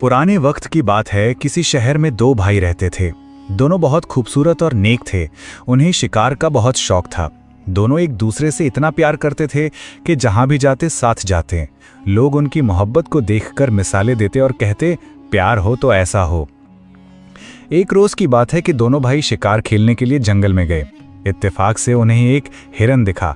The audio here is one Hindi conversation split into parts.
पुराने वक्त की बात है। किसी शहर में दो भाई रहते थे। दोनों बहुत खूबसूरत और नेक थे। उन्हें शिकार का बहुत शौक था। दोनों एक दूसरे से इतना प्यार करते थे कि जहां भी जाते साथ जाते। लोग उनकी मोहब्बत को देखकर मिसालें देते और कहते, प्यार हो तो ऐसा हो। एक रोज की बात है कि दोनों भाई शिकार खेलने के लिए जंगल में गए। इत्तेफाक से उन्हें एक हिरन दिखा।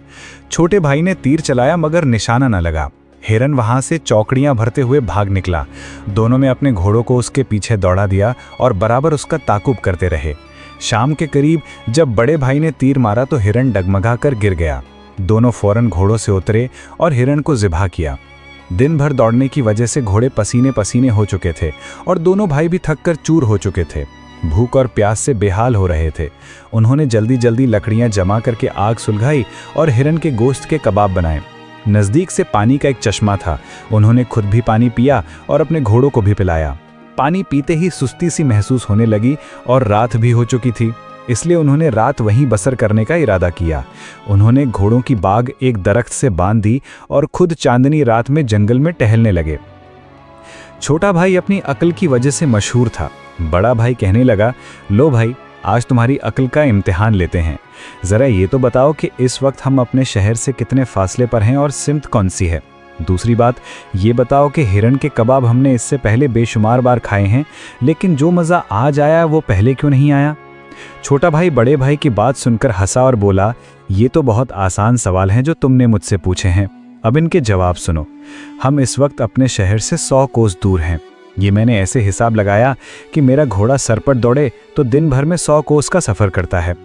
छोटे भाई ने तीर चलाया मगर निशाना न लगा। हिरन वहां से चौकड़ियां भरते हुए भाग निकला। दोनों ने अपने घोड़ों को उसके पीछे दौड़ा दिया और बराबर उसका ताकुब करते रहे। शाम के करीब जब बड़े भाई ने तीर मारा तो हिरन डगमगा कर गिर गया। दोनों फौरन घोड़ों से उतरे और हिरन को ज़िबा किया। दिन भर दौड़ने की वजह से घोड़े पसीने पसीने हो चुके थे और दोनों भाई भी थक कर चूर हो चुके थे। भूख और प्यास से बेहाल हो रहे थे। उन्होंने जल्दी जल्दी लकड़ियां जमा करके आग सुलगाई और हिरन के गोश्त के कबाब बनाए। नज़दीक से पानी का एक चश्मा था। उन्होंने खुद भी पानी पिया और अपने घोड़ों को भी पिलाया। पानी पीते ही सुस्ती सी महसूस होने लगी और रात भी हो चुकी थी, इसलिए उन्होंने रात वहीं बसर करने का इरादा किया। उन्होंने घोड़ों की बाग एक दरख्त से बांध दी और खुद चांदनी रात में जंगल में टहलने लगे। छोटा भाई अपनी अक्ल की वजह से मशहूर था। बड़ा भाई कहने लगा, लो भाई, आज तुम्हारी अक्ल का इम्तिहान लेते हैं। ज़रा ये तो बताओ कि इस वक्त हम अपने शहर से कितने फासले पर हैं और सिमत कौन सी है। दूसरी बात ये बताओ कि हिरन के कबाब हमने इससे पहले बेशुमार बार खाए हैं, लेकिन जो मज़ा आज आया वो पहले क्यों नहीं आया। छोटा भाई बड़े भाई की बात सुनकर हंसा और बोला, ये तो बहुत आसान सवाल हैं जो तुमने मुझसे पूछे हैं। अब इनके जवाब सुनो। हम इस वक्त अपने शहर से 100 कोस दूर हैं। ये मैंने ऐसे हिसाब लगाया कि मेरा घोड़ा सर पर दौड़े तो दिन भर में 100 कोस का सफ़र करता है।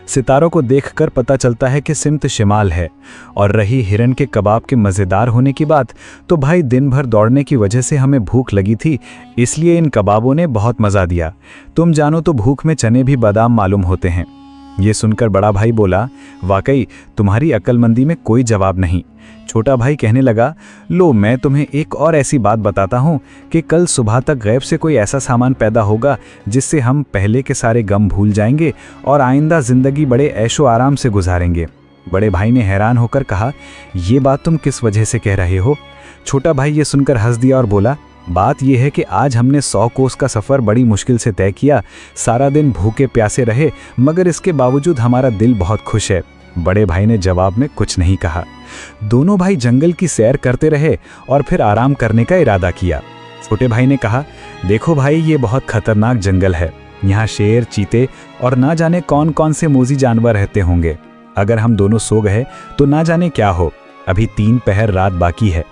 सितारों को देखकर पता चलता है कि सिमत शिमाल है। और रही हिरन के कबाब के मज़ेदार होने की बात, तो भाई दिन भर दौड़ने की वजह से हमें भूख लगी थी, इसलिए इन कबाबों ने बहुत मज़ा दिया। तुम जानो तो भूख में चने भी बादाम मालूम होते हैं। ये सुनकर बड़ा भाई बोला, वाकई तुम्हारी अक्लमंदी में कोई जवाब नहीं। छोटा भाई कहने लगा, लो मैं तुम्हें एक और ऐसी बात बताता हूँ कि कल सुबह तक गैब से कोई ऐसा सामान पैदा होगा जिससे हम पहले के सारे गम भूल जाएंगे और आइंदा ज़िंदगी बड़े ऐशो आराम से गुजारेंगे। बड़े भाई ने हैरान होकर कहा, ये बात तुम किस वजह से कह रहे हो। छोटा भाई ये सुनकर हंस दिया और बोला, बात यह है कि आज हमने 100 कोस का सफ़र बड़ी मुश्किल से तय किया। सारा दिन भूखे प्यासे रहे मगर इसके बावजूद हमारा दिल बहुत खुश है। बड़े भाई ने जवाब में कुछ नहीं कहा। दोनों भाई जंगल की सैर करते रहे और फिर आराम करने का इरादा किया। छोटे भाई ने कहा, देखो भाई, ये बहुत खतरनाक जंगल है। यहाँ शेर, चीते और ना जाने कौन कौन से मोजी जानवर रहते होंगे। अगर हम दोनों सो गए तो ना जाने क्या हो। अभी 3 पहर रात बाकी है।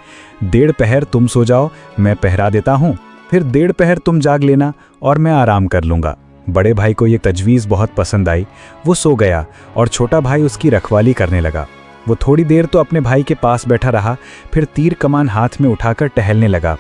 1.5 पहर तुम सो जाओ, मैं पहरा देता हूँ, फिर 1.5 पहर तुम जाग लेना और मैं आराम कर लूँगा। बड़े भाई को ये तजवीज़ बहुत पसंद आई। वो सो गया और छोटा भाई उसकी रखवाली करने लगा। वो थोड़ी देर तो अपने भाई के पास बैठा रहा, फिर तीर कमान हाथ में उठाकर टहलने लगा।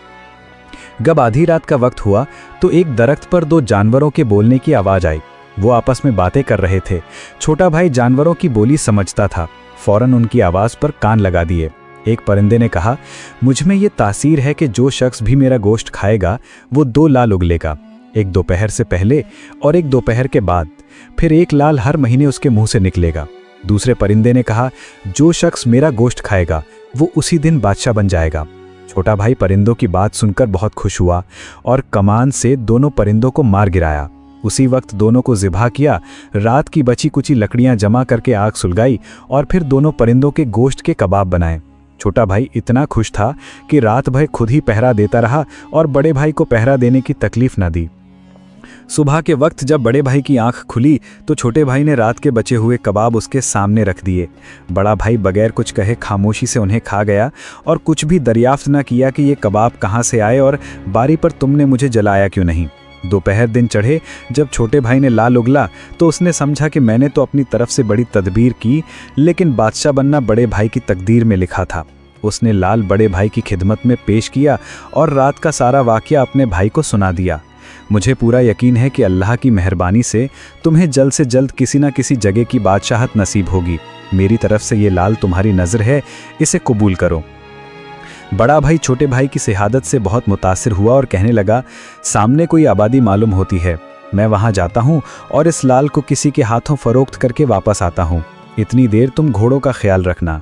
जब आधी रात का वक्त हुआ तो एक दरख्त पर 2 जानवरों के बोलने की आवाज़ आई। वो आपस में बातें कर रहे थे। छोटा भाई जानवरों की बोली समझता था। फौरन उनकी आवाज़ पर कान लगा दिए। एक परिंदे ने कहा, मुझ में ये तासीर है कि जो शख्स भी मेरा गोश्त खाएगा वो 2 लाल उगलेगा, एक दोपहर से पहले और एक दोपहर के बाद। फिर 1 लाल हर महीने उसके मुंह से निकलेगा। दूसरे परिंदे ने कहा, जो शख्स मेरा गोश्त खाएगा वो उसी दिन बादशाह बन जाएगा। छोटा भाई परिंदों की बात सुनकर बहुत खुश हुआ और कमान से दोनों परिंदों को मार गिराया। उसी वक्त दोनों को ज़िबा किया। रात की बची कुची लकड़ियां जमा करके आग सुलगाई और फिर दोनों परिंदों के गोश्त के कबाब बनाए। छोटा भाई इतना खुश था कि रात भर खुद ही पहरा देता रहा और बड़े भाई को पहरा देने की तकलीफ न दी। सुबह के वक्त जब बड़े भाई की आंख खुली तो छोटे भाई ने रात के बचे हुए कबाब उसके सामने रख दिए। बड़ा भाई बगैर कुछ कहे खामोशी से उन्हें खा गया और कुछ भी दरियाफ्त न किया कि ये कबाब कहाँ से आए और बारी पर तुमने मुझे जलाया क्यों नहीं। दोपहर दिन चढ़े जब छोटे भाई ने लाल उगला तो उसने समझा कि मैंने तो अपनी तरफ से बड़ी तदबीर की, लेकिन बादशाह बनना बड़े भाई की तकदीर में लिखा था। उसने लाल बड़े भाई की खिदमत में पेश किया और रात का सारा वाक़या अपने भाई को सुना दिया। मुझे पूरा यकीन है कि अल्लाह की मेहरबानी से तुम्हें जल्द से जल्द किसी न किसी जगह की बादशाहत नसीब होगी। मेरी तरफ से ये लाल तुम्हारी नज़र है, इसे कबूल करो। बड़ा भाई छोटे भाई की शहादत से बहुत मुतासिर हुआ और कहने लगा, सामने कोई आबादी मालूम होती है, मैं वहाँ जाता हूँ और इस लाल को किसी के हाथों फ़रोख्त करके वापस आता हूँ। इतनी देर तुम घोड़ों का ख्याल रखना।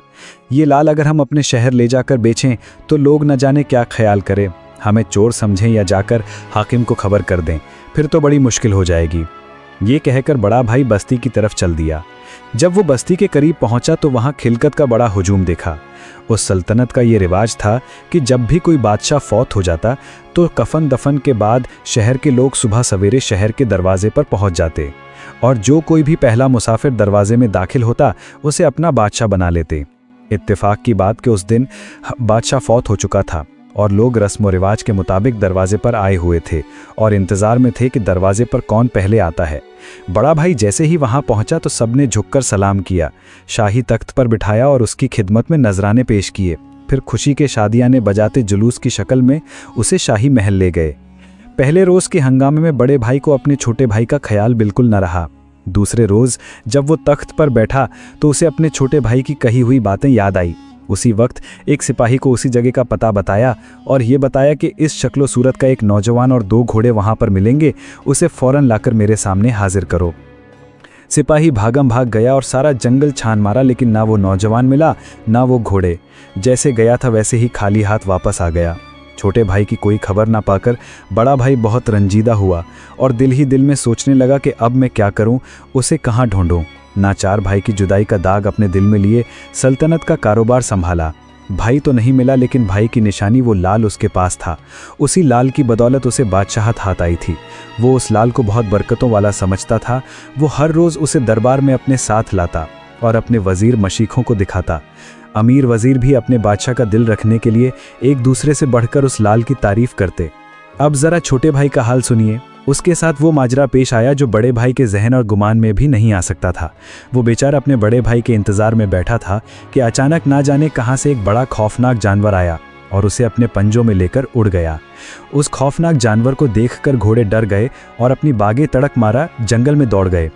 ये लाल अगर हम अपने शहर ले जाकर बेचें तो लोग न जाने क्या ख्याल करें। हमें चोर समझें या जाकर हाकिम को खबर कर दें, फिर तो बड़ी मुश्किल हो जाएगी। ये कहकर बड़ा भाई बस्ती की तरफ चल दिया। जब वो बस्ती के करीब पहुंचा तो वहां खिलकत का बड़ा हुजूम देखा। उस सल्तनत का ये रिवाज था कि जब भी कोई बादशाह फौत हो जाता तो कफन दफन के बाद शहर के लोग सुबह सवेरे शहर के दरवाजे पर पहुंच जाते और जो कोई भी पहला मुसाफिर दरवाजे में दाखिल होता उसे अपना बादशाह बना लेते। इत्तेफाक की बात कि उस दिन बादशाह फौत हो चुका था और लोग रस्म व रिवाज के मुताबिक दरवाजे पर आए हुए थे और इंतज़ार में थे कि दरवाजे पर कौन पहले आता है। बड़ा भाई जैसे ही वहां पहुंचा तो सबने झुककर सलाम किया, शाही तख्त पर बिठाया और उसकी खिदमत में नजराने पेश किए। फिर खुशी के शादियाने बजाते जुलूस की शक्ल में उसे शाही महल ले गए। पहले रोज़ के हंगामे में बड़े भाई को अपने छोटे भाई का ख्याल बिल्कुल न रहा। दूसरे रोज़ जब वो तख्त पर बैठा तो उसे अपने छोटे भाई की कही हुई बातें याद आई। उसी वक्त एक सिपाही को उसी जगह का पता बताया और ये बताया कि इस शक्लो सूरत का एक नौजवान और 2 घोड़े वहां पर मिलेंगे, उसे फौरन लाकर मेरे सामने हाजिर करो। सिपाही भागम भाग गया और सारा जंगल छान मारा, लेकिन ना वो नौजवान मिला ना वो घोड़े। जैसे गया था वैसे ही खाली हाथ वापस आ गया। छोटे भाई की कोई खबर ना पाकर बड़ा भाई बहुत रंजीदा हुआ और दिल ही दिल में सोचने लगा कि अब मैं क्या करूं, उसे कहाँ ढूंढूं। नाचार भाई की जुदाई का दाग अपने दिल में लिए सल्तनत का कारोबार संभाला। भाई तो नहीं मिला, लेकिन भाई की निशानी वो लाल उसके पास था। उसी लाल की बदौलत उसे बादशाहत हाथ आई थी। वो उस लाल को बहुत बरकतों वाला समझता था। वो हर रोज़ उसे दरबार में अपने साथ लाता और अपने वज़ीर मशीखों को दिखाता। अमीर वज़ीर भी अपने बादशाह का दिल रखने के लिए एक दूसरे से बढ़कर उस लाल की तारीफ करते। अब ज़रा छोटे भाई का हाल सुनिए। उसके साथ वो माजरा पेश आया जो बड़े भाई के जहन और गुमान में भी नहीं आ सकता था। वो बेचारा अपने बड़े भाई के इंतज़ार में बैठा था कि अचानक ना जाने कहाँ से एक बड़ा खौफनाक जानवर आया और उसे अपने पंजों में लेकर उड़ गया। उस खौफनाक जानवर को देखकर घोड़े डर गए और अपनी बागें तड़क मारा जंगल में दौड़ गए।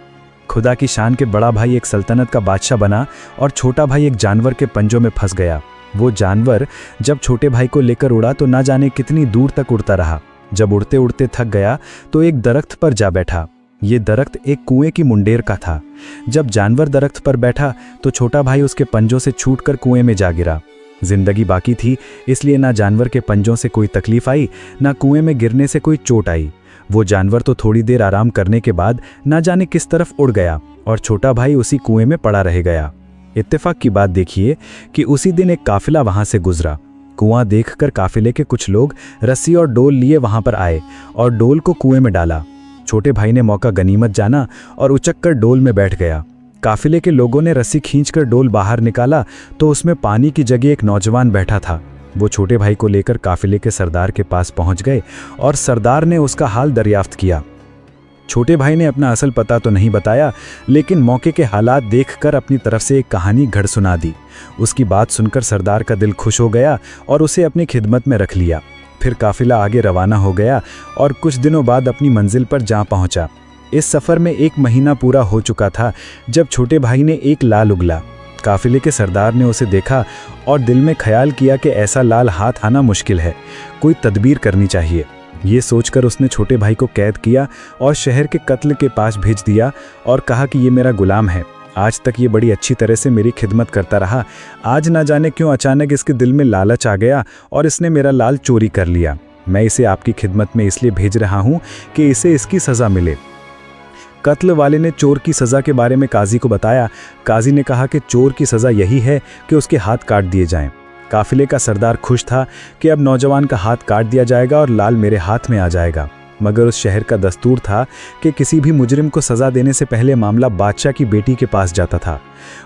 खुदा की शान के बड़ा भाई एक सल्तनत का बादशाह बना और छोटा भाई एक जानवर के पंजों में फंस गया। वो जानवर जब छोटे भाई को लेकर उड़ा तो ना जाने कितनी दूर तक उड़ता रहा। जब उड़ते उड़ते थक गया तो एक दरख्त पर जा बैठा। ये दरख्त एक कुएं की मुंडेर का था। जब जानवर दरख्त पर बैठा तो छोटा भाई उसके पंजों से छूटकर कुएं में जा गिरा। जिंदगी बाकी थी, इसलिए ना जानवर के पंजों से कोई तकलीफ आई ना कुएं में गिरने से कोई चोट आई। वो जानवर तो थोड़ी देर आराम करने के बाद ना जाने किस तरफ उड़ गया और छोटा भाई उसी कुएं में पड़ा रह गया। इत्तेफाक की बात देखिए कि उसी दिन एक काफिला वहां से गुजरा। कुआं देखकर काफिले के कुछ लोग रस्सी और डोल लिए वहां पर आए और डोल को कुएं में डाला। छोटे भाई ने मौका गनीमत जाना और उचक कर डोल में बैठ गया। काफिले के लोगों ने रस्सी खींचकर डोल बाहर निकाला तो उसमें पानी की जगह एक नौजवान बैठा था। वो छोटे भाई को लेकर काफिले के सरदार के पास पहुंच गए और सरदार ने उसका हाल दरियाफ्त किया। छोटे भाई ने अपना असल पता तो नहीं बताया, लेकिन मौके के हालात देखकर अपनी तरफ से एक कहानी घड़ सुना दी। उसकी बात सुनकर सरदार का दिल खुश हो गया और उसे अपनी खिदमत में रख लिया। फिर काफिला आगे रवाना हो गया और कुछ दिनों बाद अपनी मंजिल पर जा पहुंचा। इस सफ़र में 1 महीना पूरा हो चुका था जब छोटे भाई ने एक लाल उगला। काफिले के सरदार ने उसे देखा और दिल में ख्याल किया कि ऐसा लाल हाथ आना मुश्किल है, कोई तदबीर करनी चाहिए। ये सोचकर उसने छोटे भाई को कैद किया और शहर के कत्ल के पास भेज दिया और कहा कि ये मेरा गुलाम है। आज तक ये बड़ी अच्छी तरह से मेरी खिदमत करता रहा। आज ना जाने क्यों अचानक इसके दिल में लालच आ गया और इसने मेरा लाल चोरी कर लिया। मैं इसे आपकी खिदमत में इसलिए भेज रहा हूँ कि इसे इसकी सज़ा मिले। कत्ल वाले ने चोर की सज़ा के बारे में काजी को बताया। काजी ने कहा कि चोर की सज़ा यही है कि उसके हाथ काट दिए जाएं। काफिले का सरदार खुश था कि अब नौजवान का हाथ काट दिया जाएगा और लाल मेरे हाथ में आ जाएगा। मगर उस शहर का दस्तूर था कि किसी भी मुजरिम को सज़ा देने से पहले मामला बादशाह की बेटी के पास जाता था।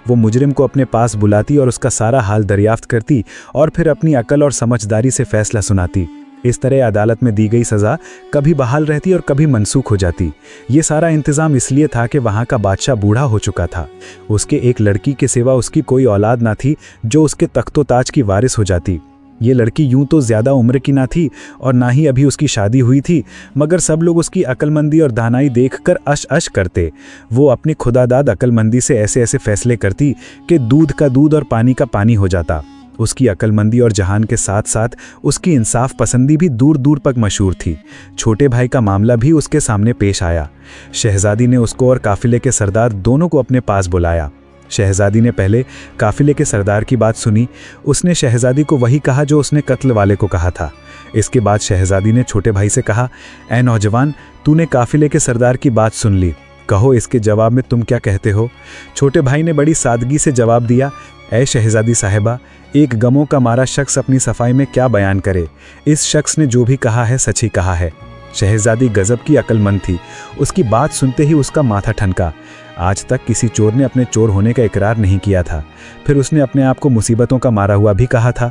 वो मुजरिम को अपने पास बुलाती और उसका सारा हाल दरियाफ्त करती और फिर अपनी अकल और समझदारी से फैसला सुनाती। इस तरह अदालत में दी गई सज़ा कभी बहाल रहती और कभी मनसूख हो जाती। ये सारा इंतज़ाम इसलिए था कि वहाँ का बादशाह बूढ़ा हो चुका था। उसके एक लड़की के सिवा उसकी कोई औलाद ना थी जो उसके तख्तो ताज की वारिस हो जाती। ये लड़की यूं तो ज़्यादा उम्र की ना थी और ना ही अभी उसकी शादी हुई थी, मगर सब लोग उसकी अक्लमंदी और दानाई देखकर अश अश करते। वो अपनी खुदादाद अक्लमंदी से ऐसे ऐसे फैसले करती कि दूध का दूध और पानी का पानी हो जाता। उसकी अक्लमंदी और जहान के साथ साथ उसकी इंसाफ पसंदी भी दूर दूर तक मशहूर थी। छोटे भाई का मामला भी उसके सामने पेश आया। शहजादी ने उसको और काफिले के सरदार दोनों को अपने पास बुलाया। शहजादी ने पहले काफिले के सरदार की बात सुनी। उसने शहजादी को वही कहा जो उसने कत्ल वाले को कहा था। इसके बाद शहजादी ने छोटे भाई से कहा, ऐ नौजवान, तूने काफिले के सरदार की बात सुन ली, कहो इसके जवाब में तुम क्या कहते हो। छोटे भाई ने बड़ी सादगी से जवाब दिया, ऐ शहजादी साहिबा, एक गमों का मारा शख्स अपनी सफाई में क्या बयान करे। इस शख्स ने जो भी कहा है सच ही कहा है। शहजादी गजब की अक्लमंद थी। उसकी बात सुनते ही उसका माथा ठनका। आज तक किसी चोर ने अपने चोर होने का इकरार नहीं किया था, फिर उसने अपने आप को मुसीबतों का मारा हुआ भी कहा था।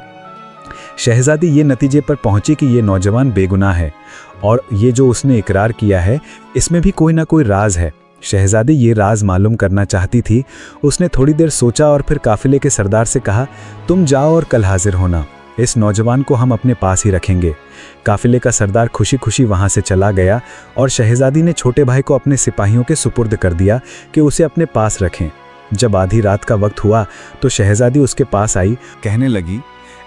शहजादी ये नतीजे पर पहुंची कि ये नौजवान बेगुनाह है और ये जो उसने इकरार किया है इसमें भी कोई ना कोई राज है। शहजादी ये राज मालूम करना चाहती थी। उसने थोड़ी देर सोचा और फिर काफिले के सरदार से कहा, तुम जाओ और कल हाजिर होना, इस नौजवान को हम अपने पास ही रखेंगे। काफिले का सरदार खुशी खुशी वहां से चला गया और शहजादी ने छोटे भाई को अपने सिपाहियों के सुपुर्द कर दिया कि उसे अपने पास रखें। जब आधी रात का वक्त हुआ तो शहजादी उसके पास आई, कहने लगी,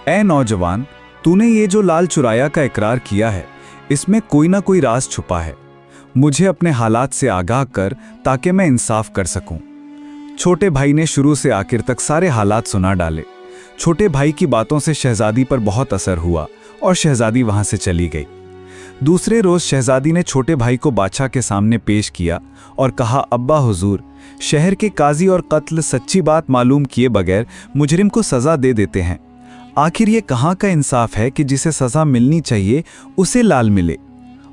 ऐ नौजवान, तूने ये जो लाल चुराया का इकरार किया है इसमें कोई ना कोई राज छुपा है। मुझे अपने हालात से आगाह कर ताकि मैं इंसाफ कर सकूं। छोटे भाई ने शुरू से आखिर तक सारे हालात सुना डाले। छोटे भाई की बातों से शहजादी पर बहुत असर हुआ और शहजादी वहां से चली गई। दूसरे रोज शहजादी ने छोटे भाई को बादशाह के सामने पेश किया और कहा, अब्बा हुजूर, शहर के काजी और कत्ल सच्ची बात मालूम किए बगैर मुजरिम को सजा दे देते हैं। आखिर ये कहाँ का इंसाफ है कि जिसे सजा मिलनी चाहिए उसे लाल मिले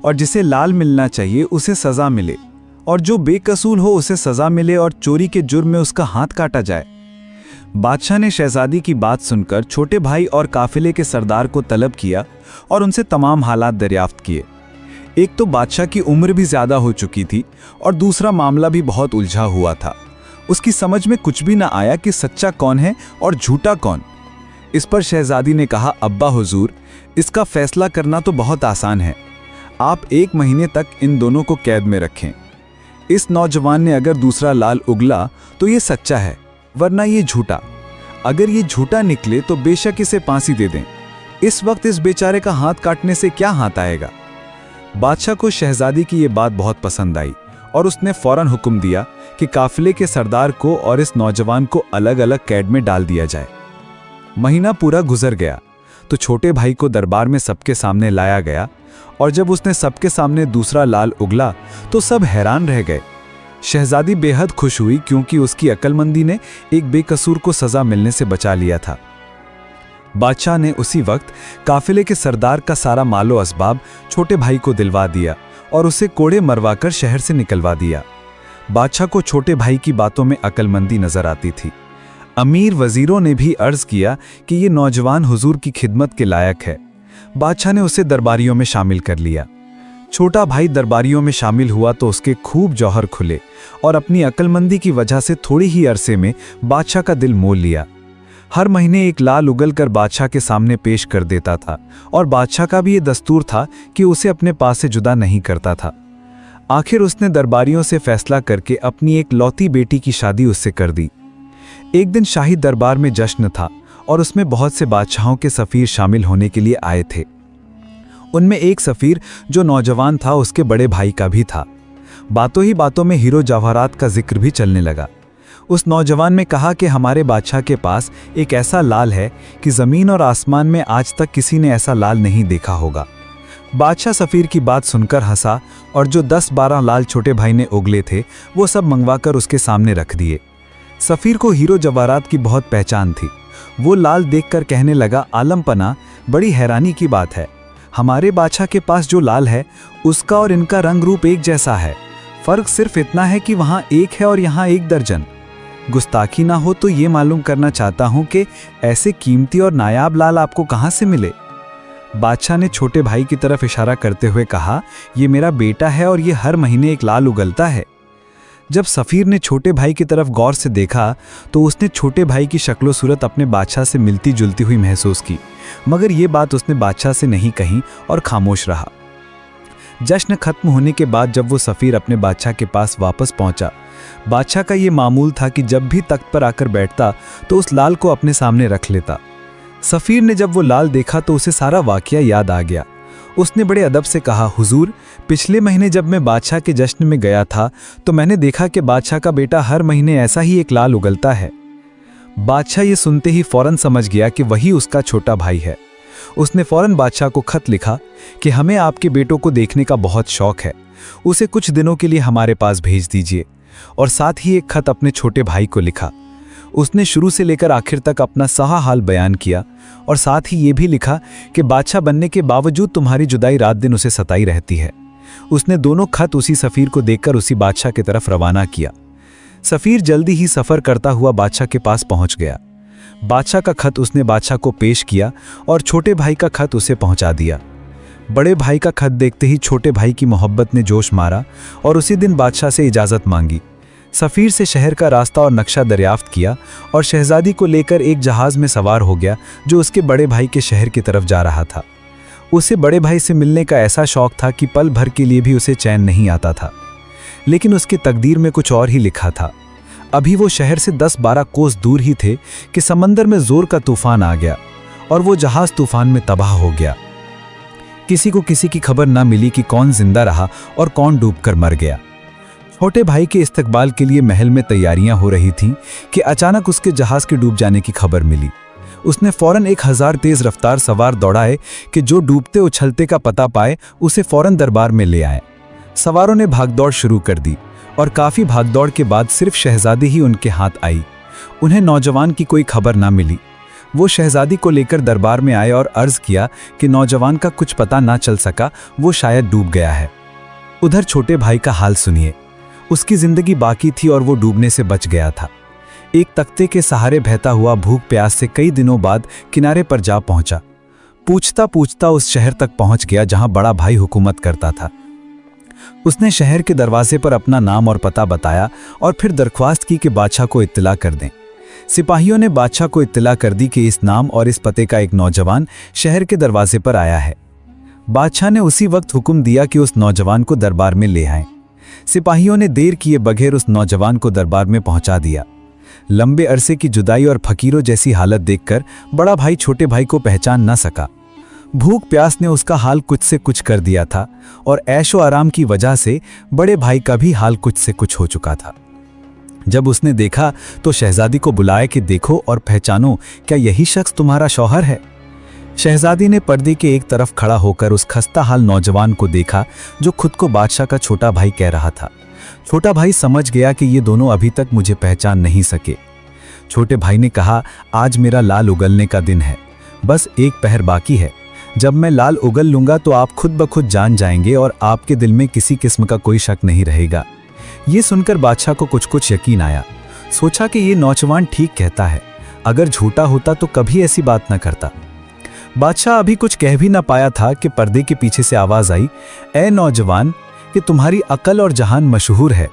और जिसे लाल मिलना चाहिए उसे सजा मिले, और जो बेकसूर हो उसे सजा मिले और चोरी के जुर्म में उसका हाथ काटा जाए। बादशाह ने शहजादी की बात सुनकर छोटे भाई और काफिले के सरदार को तलब किया और उनसे तमाम हालात दरियाफ्त किए। एक तो बादशाह की उम्र भी ज्यादा हो चुकी थी और दूसरा मामला भी बहुत उलझा हुआ था। उसकी समझ में कुछ भी ना आया कि सच्चा कौन है और झूठा कौन। इस पर शहजादी ने कहा, अब्बा हुजूर, इसका फैसला करना तो बहुत आसान है। आप 1 महीने तक इन दोनों को कैद में रखें। इस नौजवान ने अगर दूसरा लाल उगला तो ये सच्चा है, वरना ये झूठा। अगर ये झूठा निकले तो बेशक इसे फांसी दे दें। इस वक्त इस बेचारे का हाथ काटने से क्या हाथ आएगा। बादशाह को शहजादी की ये बात बहुत पसंद आई और उसने फौरन हुक्म दिया कि काफिले के सरदार को और इस नौजवान को अलग अलग कैद में डाल दिया जाए। महीना पूरा गुजर गया तो छोटे भाई को दरबार में सबके सामने लाया गया और जब उसने सबके सामने दूसरा लाल उगला तो सब हैरान रह गए। शहजादी बेहद खुश हुई क्योंकि उसकी अक्लमंदी ने एक बेकसूर को सजा मिलने से बचा लिया था। बादशाह ने उसी वक्त काफिले के सरदार का सारा मालो असबाब छोटे भाई को दिलवा दिया और उसे कोड़े मरवाकर शहर से निकलवा दिया। बादशाह को छोटे भाई की बातों में अक्लमंदी नजर आती थी। अमीर वजीरों ने भी अर्ज किया कि ये नौजवान हुजूर की खिदमत के लायक है। बादशाह ने उसे दरबारियों में शामिल कर लिया। छोटा भाई दरबारियों में शामिल हुआ तो उसके खूब जौहर खुले और अपनी अक्लमंदी की वजह से थोड़ी ही अरसे में बादशाह का दिल मोल लिया। हर महीने एक लाल उगल कर बादशाह के सामने पेश कर देता था और बादशाह का भी ये दस्तूर था कि उसे अपने पास से जुदा नहीं करता था। आखिर उसने दरबारियों से फैसला करके अपनी एक लौती बेटी की शादी उससे कर दी। एक दिन शाही दरबार में जश्न था और उसमें बहुत से बादशाहों के सफ़ीर शामिल होने के लिए आए थे। उनमें एक सफ़ीर जो नौजवान था उसके बड़े भाई का भी था। बातों ही बातों में हीरो जवाहरात का जिक्र भी चलने लगा। उस नौजवान ने कहा कि हमारे बादशाह के पास एक ऐसा लाल है कि ज़मीन और आसमान में आज तक किसी ने ऐसा लाल नहीं देखा होगा। बादशाह सफ़ीर की बात सुनकर हंसा और जो 10-12 लाल छोटे भाई ने उगले थे वो सब मंगवाकर उसके सामने रख दिए। सफ़ीर को हीरो जवाहरात की बहुत पहचान थी। वो लाल देखकर कहने लगा, आलमपना, बड़ी हैरानी की बात है। हमारे बादशाह के पास जो लाल है उसका और इनका रंग रूप एक जैसा है। फ़र्क सिर्फ इतना है कि वहाँ एक है और यहाँ 1 दर्जन। गुस्ताखी ना हो तो ये मालूम करना चाहता हूँ कि ऐसे कीमती और नायाब लाल आपको कहाँ से मिले। बादशाह ने छोटे भाई की तरफ इशारा करते हुए कहा, ये मेरा बेटा है और ये हर महीने एक लाल उगलता है। जब सफ़ीर ने छोटे भाई की तरफ गौर से देखा तो उसने छोटे भाई की शक्लो सूरत अपने बादशाह से मिलती जुलती हुई महसूस की, मगर ये बात उसने बादशाह से नहीं कही और खामोश रहा। जश्न खत्म होने के बाद जब वो सफ़ीर अपने बादशाह के पास वापस पहुंचा, बादशाह का ये मामूल था कि जब भी तख्त पर आकर बैठता तो उस लाल को अपने सामने रख लेता। सफ़ीर ने जब वो लाल देखा तो उसे सारा वाक़या याद आ गया। उसने बड़े अदब से कहा, हुजूर, पिछले महीने जब मैं बादशाह के जश्न में गया था तो मैंने देखा कि बादशाह का बेटा हर महीने ऐसा ही एक लाल उगलता है। बादशाह ये सुनते ही फौरन समझ गया कि वही उसका छोटा भाई है। उसने फौरन बादशाह को खत लिखा कि हमें आपके बेटों को देखने का बहुत शौक है, उसे कुछ दिनों के लिए हमारे पास भेज दीजिए। और साथ ही एक खत अपने छोटे भाई को लिखा। उसने शुरू से लेकर आखिर तक अपना साहा हाल बयान किया और साथ ही ये भी लिखा कि बादशाह बनने के बावजूद तुम्हारी जुदाई रात दिन उसे सताई रहती है। उसने दोनों खत उसी सफ़ीर को देखकर उसी बादशाह की तरफ रवाना किया। सफ़ीर जल्दी ही सफ़र करता हुआ बादशाह के पास पहुंच गया। बादशाह का खत उसने बादशाह को पेश किया और छोटे भाई का खत उसे पहुंचा दिया। बड़े भाई का खत देखते ही छोटे भाई की मोहब्बत ने जोश मारा और उसी दिन बादशाह से इजाज़त मांगी। सफ़ीर से शहर का रास्ता और नक्शा दरियाफ्त किया और शहजादी को लेकर एक जहाज़ में सवार हो गया जो उसके बड़े भाई के शहर की तरफ जा रहा था। उसे बड़े भाई से मिलने का ऐसा शौक था कि पल भर के लिए भी उसे चैन नहीं आता था। लेकिन उसकी तकदीर में कुछ और ही लिखा था। अभी वो शहर से 10-12 कोस दूर ही थे कि समंदर में जोर का तूफान आ गया और वो जहाज तूफान में तबाह हो गया। किसी को किसी की खबर न मिली कि कौन जिंदा रहा और कौन डूबकर मर गया। छोटे भाई के इस्तकबाल के लिए महल में तैयारियां हो रही थीं कि अचानक उसके जहाज के डूब जाने की खबर मिली। उसने फौरन 1000 तेज रफ्तार सवार दौड़ाए कि जो डूबते उछलते का पता पाए उसे फौरन दरबार में ले आए। सवारों ने भागदौड़ शुरू कर दी और काफ़ी भागदौड़ के बाद सिर्फ शहजादी ही उनके हाथ आई। उन्हें नौजवान की कोई खबर ना मिली। वो शहजादी को लेकर दरबार में आए और अर्ज़ किया कि नौजवान का कुछ पता ना चल सका, वो शायद डूब गया है। उधर छोटे भाई का हाल सुनिए। उसकी ज़िंदगी बाकी थी और वो डूबने से बच गया था। एक तख्ते के सहारे बहता हुआ भूख प्यास से कई दिनों बाद किनारे पर जा पहुंचा। पूछता पूछता उस शहर तक पहुंच गया जहां बड़ा भाई हुकूमत करता था। उसने शहर के दरवाजे पर अपना नाम और पता बताया और फिर दरख्वास्त की कि बादशाह को इत्तला कर दें। सिपाहियों ने बादशाह को इत्तला कर दी कि इस नाम और इस पते का एक नौजवान शहर के दरवाजे पर आया है। बादशाह ने उसी वक्त हुक्म दिया कि उस नौजवान को दरबार में ले आएं। सिपाहियों ने देर किए बगैर उस नौजवान को दरबार में पहुंचा दिया। लंबे अरसे की जुदाई और फकीरों जैसी हालत देखकर बड़ा भाई छोटे भाई को पहचान न सका। भूख प्यास ने उसका हाल कुछ से कुछ कर दिया था और ऐशो आराम की वजह से बड़े भाई का भी हाल कुछ से कुछ हो चुका था। जब उसने देखा तो शहजादी को बुलाया कि देखो और पहचानो, क्या यही शख्स तुम्हारा शौहर है? शहजादी ने पर्दे के एक तरफ खड़ा होकर उस खस्ता हाल नौजवान को देखा जो खुद को बादशाह का छोटा भाई कह रहा था। छोटा भाई समझ गया कि ये दोनों अभी तक मुझे पहचान नहीं सके। छोटे भाई ने कहा, आज मेरा लाल उगलने का दिन है, बस एक पहर बाकी है। जब मैं लाल उगल लूंगा तो आप खुद ब खुद जान जाएंगे और आपके दिल में किसी किस्म का कोई शक नहीं रहेगा। ये सुनकर बादशाह को कुछ यकीन आया। सोचा कि ये नौजवान ठीक कहता है, अगर झूठा होता तो कभी ऐसी बात न करता। बादशाह अभी कुछ कह भी ना पाया था कि पर्दे के पीछे से आवाज आई, ए नौजवान, कि तुम्हारी अकल और जहान मशहूर है।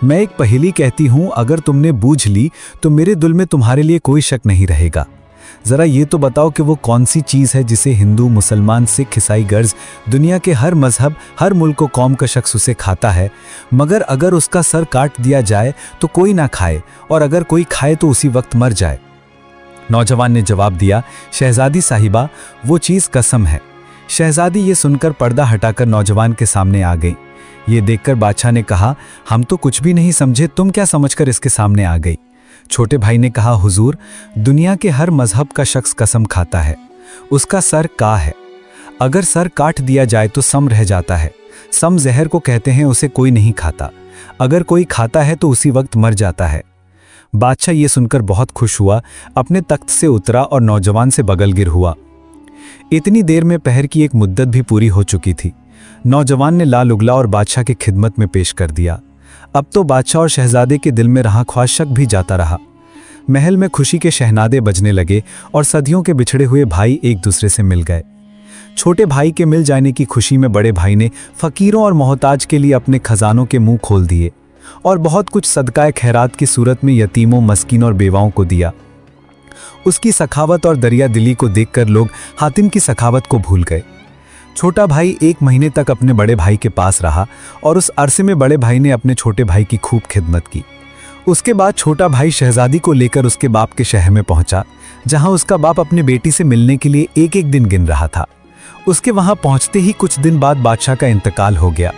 मैं एक पहेली कहती हूं, अगर तुमने बूझ ली तो मेरे दिल में तुम्हारे लिए कोई शक नहीं रहेगा। जरा ये तो बताओ कि वो कौन सी चीज़ है जिसे हिंदू, मुसलमान, सिख, ईसाई, गर्ज, दुनिया के हर मजहब, हर मुल्क और कौम का शख्स उसे खाता है, मगर अगर उसका सर काट दिया जाए तो कोई ना खाए और अगर कोई खाए तो उसी वक्त मर जाए। नौजवान ने जवाब दिया, शहजादी साहिबा, वो चीज़ कसम है। शहजादी ये सुनकर पर्दा हटाकर नौजवान के सामने आ गई। ये देखकर बादशाह ने कहा, हम तो कुछ भी नहीं समझे, तुम क्या समझकर इसके सामने आ गई? छोटे भाई ने कहा, हुजूर, दुनिया के हर मजहब का शख्स कसम खाता है, उसका सर का है। अगर सर काट दिया जाए तो सम रह जाता है। सम जहर को कहते हैं, उसे कोई नहीं खाता। अगर कोई खाता है तो उसी वक्त मर जाता है। बादशाह ये सुनकर बहुत खुश हुआ, अपने तख्त से उतरा और नौजवान से बगलगिर हुआ। इतनी देर में पहर की एक मुद्दत भी पूरी हो चुकी थी। नौजवान ने लाल उगला और बादशाह की खिदमत में पेश कर दिया। अब तो बादशाह और शहजादे के दिल में रहा ख्वाहिश शक भी जाता रहा। महल में खुशी के शहनादे बजने लगे और सदियों के बिछड़े हुए भाई एक दूसरे से मिल गए। छोटे भाई के मिल जाने की खुशी में बड़े भाई ने फकीरों और मोहताज के लिए अपने खजानों के मुंह खोल दिए और बहुत कुछ सदकाए खैरात की सूरत में यतीमों, मस्कीन और बेवाओं को दिया। उसकी सखावत और दरिया दिली को देखकर लोग हातिम की सखावत को भूल गए। छोटा भाई 1 महीने तक अपने बड़े भाई के पास रहा और उस अरसे में बड़े भाई ने अपने छोटे भाई की खूब खिदमत की। उसके बाद छोटा भाई शहजादी को लेकर उसके बाप के शहर में पहुंचा, जहां उसका बाप अपने बेटी से मिलने के लिए एक दिन गिन रहा था। उसके वहां पहुंचते ही कुछ दिन बाद बादशाह का इंतकाल हो गया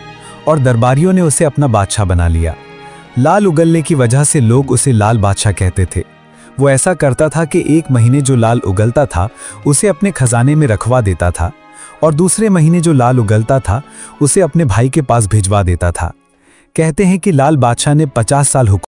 और दरबारियों ने उसे अपना बादशाह बना लिया। लाल उगलने की वजह से लोग उसे लाल बादशाह कहते थे। वो ऐसा करता था कि एक महीने जो लाल उगलता था उसे अपने खजाने में रखवा देता था और दूसरे महीने जो लाल उगलता था उसे अपने भाई के पास भिजवा देता था। कहते हैं कि लाल बादशाह ने 50 साल हुक्म